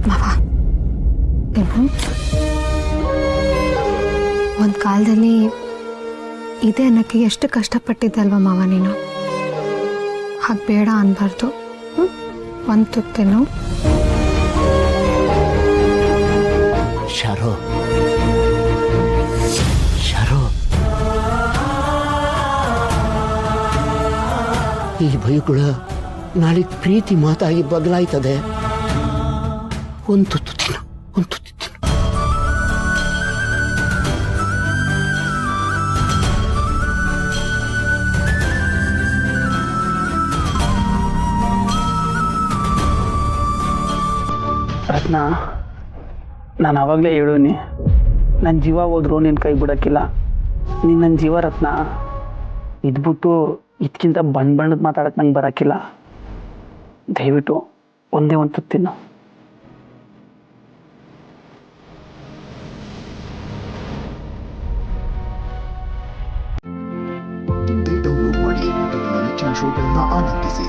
ಮಾವ ತಿನ್ನು. ಒಂದು ಕಾಲದಲ್ಲಿ ಇದೇ ಅನ್ನಕ್ಕೆ ಎಷ್ಟು ಕಷ್ಟಪಟ್ಟಿದ್ದೆ ಅಲ್ವಾ ಮಾವ ನೀನು. ಹಾಗೆ ಬೇಡ ಅನ್ಬಾರ್ದು. ಒಂದು ತುತ್ತೇನು. ಶಾರೋ ಶಾರೋ, ಈ ಭಯಗಳ ನಾಳೆ ಪ್ರೀತಿ ಮಾತಾಗಿ ಬದಲಾಯ್ತದೆ. ಒಂದು ತುತ್ತು ತಿನ್ನು, ಒಂದು ತುತ್ತು ತಿನ್ನು. ರತ್ನ, ನಾನು ಆವಾಗಲೇ ಹೇಳೋನಿ, ನನ್ನ ಜೀವ ಹೋದ್ರು ನಿನ್ನ ಕೈ ಬಿಡೋಕ್ಕಿಲ್ಲ. ನೀನು ನನ್ನ ಜೀವ ರತ್ನ. ಇದ್ಬಿಟ್ಟು ಇದಕ್ಕಿಂತ ಬಣ್ಣದ ಮಾತಾಡೋಕ್ಕೆ ನಂಗೆ ಬರೋಕ್ಕಿಲ್ಲ. ದಯವಿಟ್ಟು ಒಂದೇ ಒಂದು ತುತ್ತು ತಿನ್ನು. ಡೌನ್ಲೋಡ್ ಮಾಡಿ ಮತ್ತು ನಿಮ್ಮ ನೆಚ್ಚಿನ ಶೋಗಳನ್ನ ಆನಂದಿಸಿ.